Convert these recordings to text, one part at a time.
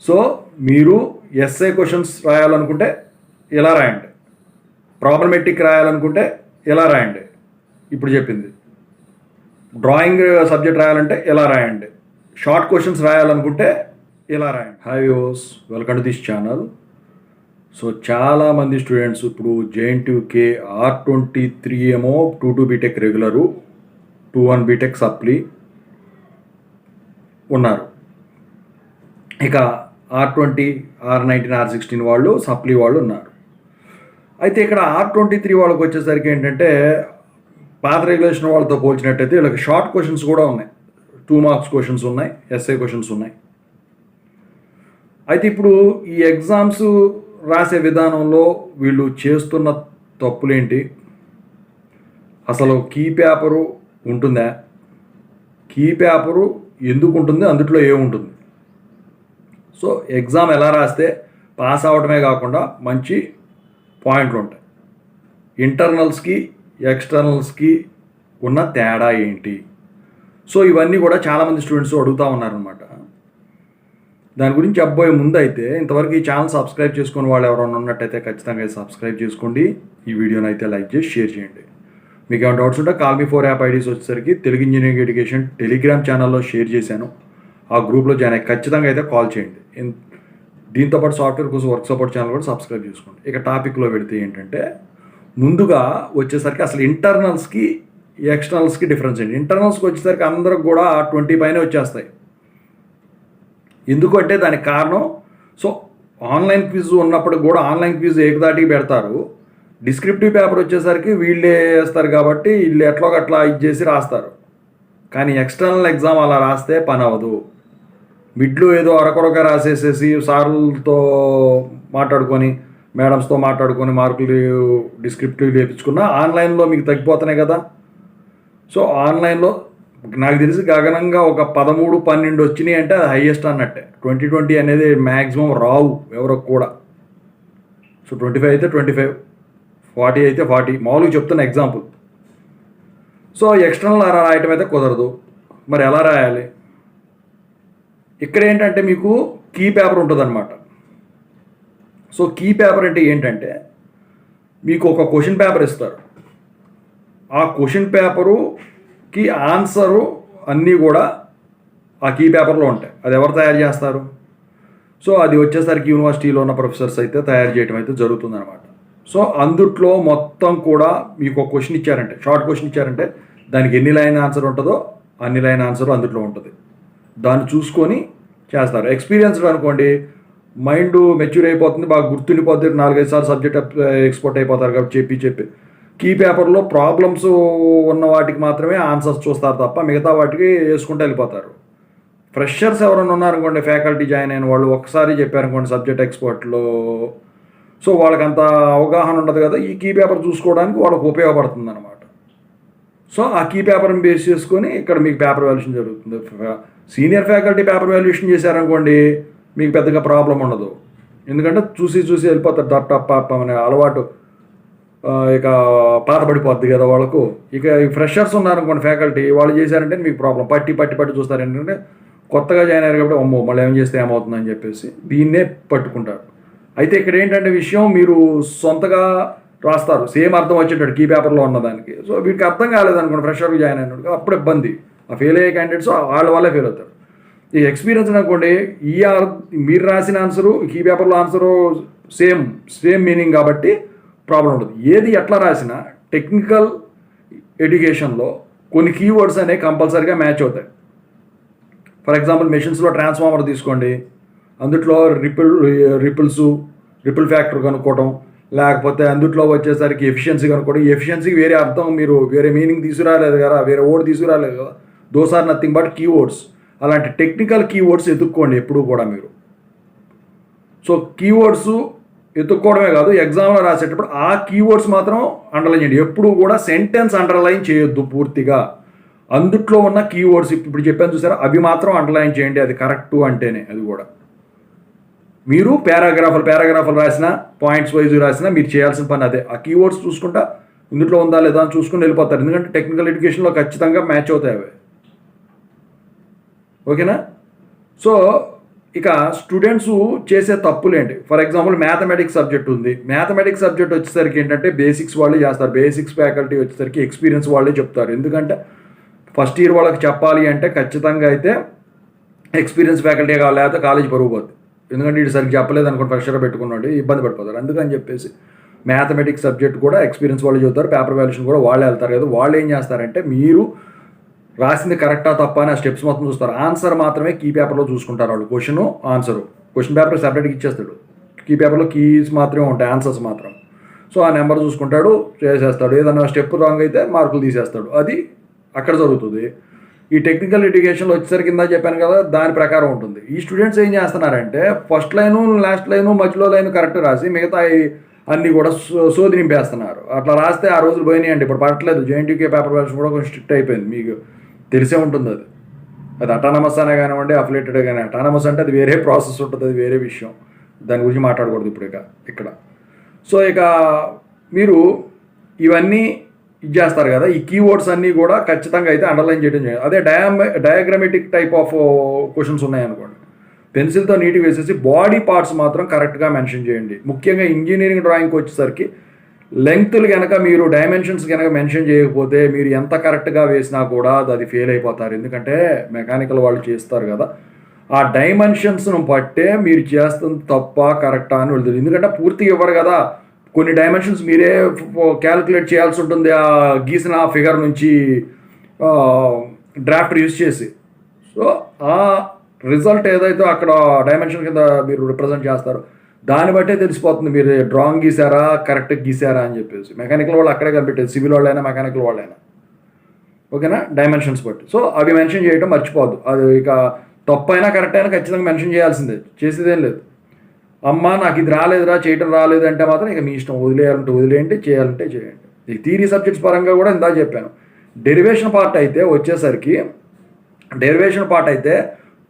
So మీరు SA questions రాయాలనుకుంటే ఇలా రాయండి, ప్రాబ్లమెటిక్ రాయాలనుకుంటే ఇలా రాయండి, ఇప్పుడు చెప్పింది. డ్రాయింగ్ సబ్జెక్ట్ రాయాలంటే ఇలా రాయండి, షార్ట్ క్వశ్చన్స్ రాయాలనుకుంటే ఇలా రాయండి. Hi viewers, welcome to this channel. So చాలామంది స్టూడెంట్స్ ఇప్పుడు JNTUK R23 ఏమో 2 బీటెక్ రెగ్యులరు, 2 బీటెక్ సప్లీ ఉన్నారు. ఇక R20, R19, R16 వాళ్ళు సప్లీ వాళ్ళు ఉన్నారు. అయితే ఇక్కడ R23 వాళ్ళకి వచ్చేసరికి ఏంటంటే పాత రెగ్యులేషన్ వాళ్ళతో పోల్చినట్టయితే వీళ్ళకి షార్ట్ క్వశ్చన్స్ కూడా ఉన్నాయి, 2 మార్క్స్ క్వశ్చన్స్ ఉన్నాయి, ఎస్ఏ క్వశ్చన్స్ ఉన్నాయి. అయితే ఇప్పుడు ఈ ఎగ్జామ్స్ రాసే విధానంలో వీళ్ళు చేస్తున్న తప్పులేంటి, అసలు కీ పేపరు ఉంటుందా, కీ పేపరు ఎందుకు ఉంటుంది, అందుట్లో ఏముంటుంది, సో ఎగ్జామ్ ఎలా రాస్తే పాస్ అవ్వడమే కాకుండా మంచి పాయింట్లు ఉంటాయి, ఇంటర్నల్స్కి ఎక్స్టర్నల్స్కి ఉన్న తేడా ఏంటి, సో ఇవన్నీ కూడా చాలామంది స్టూడెంట్స్ అడుగుతూ ఉన్నారనమాట. దాని గురించి అబ్బాయి ముందు అయితే ఇంతవరకు ఈ ఛానల్ సబ్స్క్రైబ్ చేసుకుని వాళ్ళు ఎవరైనా ఉన్నట్టయితే ఖచ్చితంగా సబ్స్క్రైబ్ చేసుకోండి, ఈ వీడియోని అయితే లైక్ చేసి షేర్ చేయండి. మీకు ఏమైనా డౌట్స్ ఉంటే కాల్ మీ 4 యాప్ ఐడీస్ వచ్చేసరికి తెలుగు ఇంజనీరింగ్ ఎడ్యుకేషన్ టెలిగ్రామ్ ఛానల్లో షేర్ చేశాను, ఆ గ్రూప్లో జాయిన్ అయ్యి ఖచ్చితంగా అయితే కాల్ చేయండి. దీంతోపాటు సాఫ్ట్వేర్ కోసం వర్క్ సపోర్ట్ ఛానల్ కూడా సబ్స్క్రైబ్ చేసుకోండి. ఇక టాపిక్లో పెడితే ఏంటంటే ముందుగా వచ్చేసరికి అసలు ఇంటర్నల్స్కి ఎక్స్టర్నల్స్కి డిఫరెన్స్ ఏంటి. ఇంటర్నల్స్కి వచ్చేసరికి అందరికి కూడా 20 పైనే వచ్చేస్తాయి. ఎందుకంటే దానికి కారణం, సో ఆన్లైన్ క్విజ్ ఉన్నప్పుడు కూడా ఆన్లైన్ క్విజ్ ఏకదాటికి పెడతారు, డిస్క్రిప్టివ్ పేపర్ వచ్చేసరికి వీళ్ళే వేస్తారు కాబట్టి వీళ్ళు ఎట్లా అట్లా ఇచ్చేసి రాస్తారు. కానీ ఎక్స్టర్నల్ ఎగ్జామ్ అలా రాస్తే పని అవ్వదు. మిడ్లు ఏదో అరకొరగా రాసేసేసి సార్లతో మాట్లాడుకొని మేడమ్స్తో మాట్లాడుకొని మార్కులు డిస్క్రిప్టివ్ వేయించుకున్నా ఆన్లైన్లో మీకు తగ్గిపోతున్నాయి కదా. సో ఆన్లైన్లో నాకు తెలిసి గగనంగా ఒక 13, 12 వచ్చినాయి అంటే అది హైయెస్ట్ అన్నట్టే. 20 అనేది మ్యాక్సిమం రావు ఎవరికి కూడా. సో 25 అయితే 25, 40 అయితే 40, మామూలుగా చెప్తున్న ఎగ్జాంపుల్. సో ఎక్స్టర్నల్ రాయటం అయితే కుదరదు, మరి ఎలా రాయాలి? ఇక్కడ ఏంటంటే మీకు కీ పేపర్ ఉంటుంది అనమాట. సో కీ పేపర్ అంటే ఏంటంటే మీకు ఒక క్వశ్చన్ పేపర్ ఇస్తారు, ఆ క్వశ్చన్ పేపరుకి ఆన్సరు అన్నీ కూడా ఆ కీ పేపర్లో ఉంటాయి. అది ఎవరు తయారు చేస్తారు? సో అది వచ్చేసరికి యూనివర్సిటీలో ఉన్న ప్రొఫెసర్స్ అయితే తయారు చేయడం అయితే జరుగుతుందన్నమాట. సో అందుట్లో మొత్తం కూడా మీకు ఒక క్వశ్చన్ ఇచ్చారంటే, షార్ట్ క్వశ్చన్ ఇచ్చారంటే దానికి ఎన్ని లైన్ ఆన్సర్ ఉంటుందో అన్ని లైన్ ఆన్సర్ అందులో ఉంటుంది. దాన్ని చూసుకొని చేస్తారు. ఎక్స్పీరియన్స్డ్ అనుకోండి, మైండ్ మెచ్యూర్ అయిపోతుంది, బాగా గుర్తుండిపోతుంది, 4-5 సార్లు సబ్జెక్ట్ ఎక్స్పోర్ట్ అయిపోతారు కాబట్టి చెప్పి కీ పేపర్లో ప్రాబ్లమ్స్ ఉన్న వాటికి మాత్రమే ఆన్సర్స్ చూస్తారు తప్ప మిగతా వాటికి వేసుకుంటూ వెళ్ళిపోతారు. ఫ్రెషర్స్ ఎవరైనా ఉన్నారనుకోండి, ఫ్యాకల్టీ జాయిన్ అయిన వాళ్ళు ఒక్కసారి చెప్పారనుకోండి సబ్జెక్ట్ ఎక్స్పోర్ట్లో, సో వాళ్ళకి అంత అవగాహన ఉండదు కదా, ఈ కీ పేపర్ చూసుకోవడానికి వాళ్ళకి ఉపయోగపడుతుంది అనమాట. సో ఆ కీ పేపర్ని బేస్ చేసుకొని ఇక్కడ మీకు పేపర్ వాల్యుయేషన్ జరుగుతుంది. సీనియర్ ఫ్యాకల్టీ పేపర్ వాల్యుయేషన్ చేశారనుకోండి మీకు పెద్దగా ప్రాబ్లం ఉండదు, ఎందుకంటే చూసి వెళ్ళిపోతారు, టప్ అనే అలవాటు ఇక పాత పడిపోద్ది కదా వాళ్ళకు. ఇక ఫ్రెషర్స్ ఉన్నారనుకోండి ఫ్యాకల్టీ, వాళ్ళు చేశారంటే మీకు ప్రాబ్లం, పట్టి చూస్తారు. ఏంటంటే కొత్తగా జాయిన్ అయ్యారు కాబట్టి అమ్మో మళ్ళీ ఏం చేస్తే ఏమవుతుందని చెప్పేసి దీన్నే పట్టుకుంటారు. అయితే ఇక్కడ ఏంటంటే విషయం, మీరు సొంతగా రాస్తారు, సేమ్ అర్థం వచ్చేటట్టు కీ పేపర్లో ఉన్నదానికి. సో వీటికి అర్థం కాలేదనుకోండి, ఫ్రెషర్గా జాయిన్ అయినట్టు అప్పుడు ఇబ్బంది. ఆ ఫెయిల్ అయ్యే క్యాండిడేట్స్ వాళ్ళ వల్లే ఫెయిల్ అవుతారు. ఈ ఎక్స్పీరియన్స్ అనుకోండి, మీరు రాసిన ఆన్సరు కీ పేపర్లో ఆన్సరు సేమ్ మీనింగ్ కాబట్టి ప్రాబ్లం ఉండదు. ఏది ఎట్లా రాసినా టెక్నికల్ ఎడ్యుకేషన్లో కొన్ని కీవర్డ్స్ అనేవి కంపల్సరీగా మ్యాచ్ అవుతాయి. ఫర్ ఎగ్జాంపుల్ మెషిన్స్లో ట్రాన్స్ఫార్మర్ తీసుకోండి, అందుట్లో రిపుల్ ఫ్యాక్టర్ కనుక్కోవడం, లేకపోతే అందుట్లో వచ్చేసరికి ఎఫిషియన్సీ కనుక్కోవడం. ఈ ఎఫిషియన్సీకి వేరే అర్థం మీరు వేరే మీనింగ్ తీసుకురాలేదు కదా, వేరే వర్డ్ తీసుకురాలేదు కదా, those are nothing but keywords. అలాంటి టెక్నికల్ కీవర్డ్స్ ఎత్తుక్కోండి ఎప్పుడు కూడా మీరు. సో కీవర్డ్స్ ఎత్తుక్కోవడమే కాదు, ఎగ్జామ్లో రాసేటప్పుడు ఆ కీవర్డ్స్ మాత్రం అండర్లైన్ చేయండి. ఎప్పుడు కూడా సెంటెన్స్ అండర్లైన్ చేయొద్దు పూర్తిగా, అందుట్లో ఉన్న కీవర్డ్స్ ఇప్పుడు చెప్పాను చూసారా, అవి మాత్రం అండర్లైన్ చేయండి, అది కరెక్టు అంటేనే. అది కూడా మీరు పారాగ్రాఫ్లు రాసినా పాయింట్స్ వైజ్ రాసినా మీరు చేయాల్సిన పని అదే. ఆ కీవర్డ్స్ చూసుకుంటా ఇందులో ఉందా లేదా అని చూసుకుని వెళ్ళిపోతారు, ఎందుకంటే టెక్నికల్ ఎడ్యుకేషన్లో ఖచ్చితంగా మ్యాచ్ అవుతాయి అవి. ఓకేనా? సో ఇక స్టూడెంట్స్ చేసే తప్పులేంటి, ఫర్ ఎగ్జాంపుల్ మ్యాథమెటిక్స్ సబ్జెక్ట్ ఉంది. మ్యాథమెటిక్స్ సబ్జెక్ట్ వచ్చేసరికి ఏంటంటే బేసిక్స్ వాళ్ళే చేస్తారు. బేసిక్స్ ఫ్యాకల్టీ వచ్చేసరికి ఎక్స్పీరియన్స్ వాళ్ళే చెప్తారు. ఎందుకంటే ఫస్ట్ ఇయర్ వాళ్ళకి చెప్పాలి అంటే ఖచ్చితంగా అయితే ఎక్స్పీరియన్స్ ఫ్యాకల్టీ కావాలి, లేకపోతే కాలేజ్ పరుగు పోద్ది. ఎందుకంటే ఇటు సరిగ్గా చెప్పలేదు అనుకోండి, ప్రెషర్ పెట్టుకున్నాడు ఇబ్బంది పడిపోతారు. అందుకని చెప్పేసి మ్యాథమెటిక్స్ సబ్జెక్ట్ కూడా ఎక్స్పీరియన్స్ వాళ్ళు చెబుతారు. పేపర్ వాల్యుయేషన్ కూడా వాళ్ళే వెళ్తారు కదా. వాళ్ళు ఏం చేస్తారంటే మీరు రాసింది కరెక్టా తప్ప అని ఆ స్టెప్స్ మొత్తం చూస్తారు. ఆన్సర్ మాత్రమే కీ పేపర్లో చూసుకుంటారు వాళ్ళు. క్వశ్చన్ పేపర్ సెపరేట్గా ఇచ్చేస్తాడు. కీ పేపర్లో కీస్ మాత్రమే ఉంటాయి, ఆన్సర్స్ మాత్రం. సో ఆ నెంబర్ చూసుకుంటాడు, చేసేస్తాడు. ఏదన్నా స్టెప్ రాంగ్ అయితే మార్కులు తీసేస్తాడు. అది అక్కడ జరుగుతుంది. ఈ టెక్నికల్ ఎడ్యుకేషన్లో వచ్చేసరికి కింద చెప్పాను కదా, దాని ప్రకారం ఉంటుంది. ఈ స్టూడెంట్స్ ఏం చేస్తున్నారంటే ఫస్ట్ లైను, లాస్ట్ లైను, మధ్యలో లైను కరెక్ట్ రాసి మిగతా అన్నీ కూడా సోది నింపేస్తున్నారు. అట్లా రాస్తే ఆ రోజులు పోయినాయండి. ఇప్పుడు పడట్లేదు. జేఎన్టీయూకే పేపర్ వాల్యుయేషన్ కూడా కొంచెం స్ట్రిక్ట్ అయిపోయింది. మీకు తెలిసే ఉంటుంది. అది అటానమస్ అనే కానివ్వండి, అఫిలియేటెడ్ కానీ. అటానమస్ అంటే అది వేరే ప్రాసెస్ ఉంటుంది, అది వేరే విషయం. దాని గురించి మాట్లాడకూడదు ఇప్పుడు ఇక్కడ. సో ఇక మీరు ఇవన్నీ ఇది చేస్తారు కదా, ఈ కీవర్డ్స్ అన్నీ కూడా ఖచ్చితంగా అయితే అండర్లైన్ చేయడం చేయాలి. అదే డయాగ్రమెటిక్ టైప్ ఆఫ్ క్వశ్చన్స్ ఉన్నాయనుకోండి, పెన్సిల్తో నీట్గా వేసేసి బాడీ పార్ట్స్ మాత్రం కరెక్ట్గా మెన్షన్ చేయండి. ముఖ్యంగా ఇంజనీరింగ్ డ్రాయింగ్కి వచ్చేసరికి లెంగ్త్లు కనుక మీరు డైమెన్షన్స్ కనుక మెన్షన్ చేయకపోతే మీరు ఎంత కరెక్ట్గా వేసినా కూడా అది ఫెయిల్ అయిపోతారు. ఎందుకంటే మెకానికల్ వాళ్ళు చేస్తారు కదా, ఆ డైమెన్షన్స్ను బట్టే మీరు చేస్తుంది తప్ప కరెక్టా అని వెళ్తుంది. ఎందుకంటే పూర్తిగా ఇవ్వరు కదా, కొన్ని డైమెన్షన్స్ మీరే క్యాలిక్యులేట్ చేయాల్సి ఉంటుంది ఆ గీసిన ఫిగర్ నుంచి డ్రాఫ్ట్ యూజ్ చేసి. సో ఆ రిజల్ట్ ఏదైతే అక్కడ డైమెన్షన్ కింద మీరు రిప్రజెంట్ చేస్తారో దాన్ని బట్టే తెలిసిపోతుంది మీరు డ్రాయింగ్ గీసారా కరెక్ట్గా గీసారా అని చెప్పేసి. మెకానికల్ వాళ్ళు అక్కడే కనిపెట్టేది, సివిల్ వాళ్ళైనా మెకానికల్ వాళ్ళైనా. ఓకేనా, డైమెన్షన్స్ బట్టి. సో అవి మెన్షన్ చేయడం మర్చిపోద్దు. అది ఇక తప్పు అయినా కరెక్ట్ అయినా ఖచ్చితంగా మెన్షన్ చేయాల్సిందే, చేసేదేం లేదు. అమ్మ నాకు ఇది రాలేదురా, చేయటం రాలేదు అంటే మాత్రం ఇక మీ ఇష్టం, వదిలేయాలంటే వదిలేయండి, చేయాలంటే చేయండి. ఈ థియరీ సబ్జెక్ట్స్ పరంగా కూడా ఇందా చెప్పాను. డెరివేషన్ పార్ట్ అయితే వచ్చేసరికి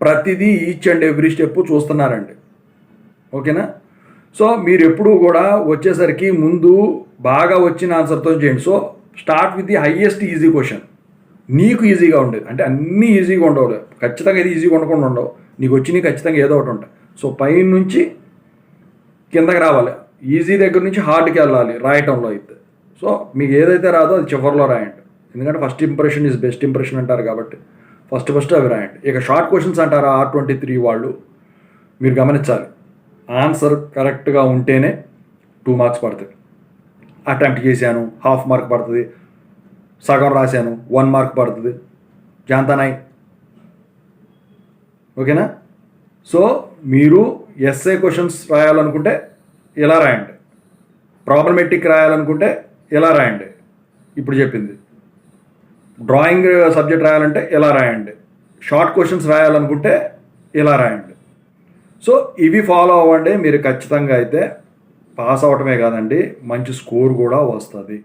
ప్రతిదీ ఈచ్ అండ్ ఎవ్రీ స్టెప్ చూస్తున్నారండి. ఓకేనా. సో మీరు ఎప్పుడూ కూడా వచ్చేసరికి ముందు బాగా వచ్చిన ఆన్సర్తో చేయండి. So start with the highest easy question, నీకు ఈజీగా ఉండేది. అంటే అన్నీ ఈజీగా ఉండవు, ఖచ్చితంగా ఇది ఈజీగా ఉండకుండా ఉండవు. నీకు వచ్చినవి ఖచ్చితంగా ఏదో ఒకటి ఉంటాయి. సో పై నుంచి కిందకి రావాలి, ఈజీ దగ్గర నుంచి హార్డ్కి వెళ్ళాలి రాయటంలో అయితే. సో మీకు ఏదైతే రాదో అది చివరిలో రాయండి. ఎందుకంటే first impression is best impression అంటారు కాబట్టి ఫస్ట్ అవి రాయండి. ఇక షార్ట్ క్వశ్చన్స్ అంటారు R23 వాళ్ళు, మీరు గమనించాలి. ఆన్సర్ కరెక్ట్గా ఉంటేనే 2 మార్క్స్ పడుతుంది. అటెంప్ట్ చేశాను ½ మార్క్ పడుతుంది, సగం రాశాను 1 మార్క్ పడుతుంది, జాంతనాయ్. ఓకేనా. సో మీరు ఎస్ఏ క్వశ్చన్స్ రాయాలనుకుంటే ఇలా రాయండి, ప్రాబ్లమెటిక్ రాయాలనుకుంటే ఇలా రాయండి, ఇప్పుడు చెప్పింది. డ్రాయింగ్ సబ్జెక్ట్ రాయాలంటే ఇలా రాయండి, షార్ట్ క్వశ్చన్స్ రాయాలనుకుంటే ఇలా రాయండి. సో ఇవి ఫాలో అవ్వండి, మీరు ఖచ్చితంగా అయితే పాస్ అవటమే కాదండి మంచి స్కోర్ కూడా వస్తుంది.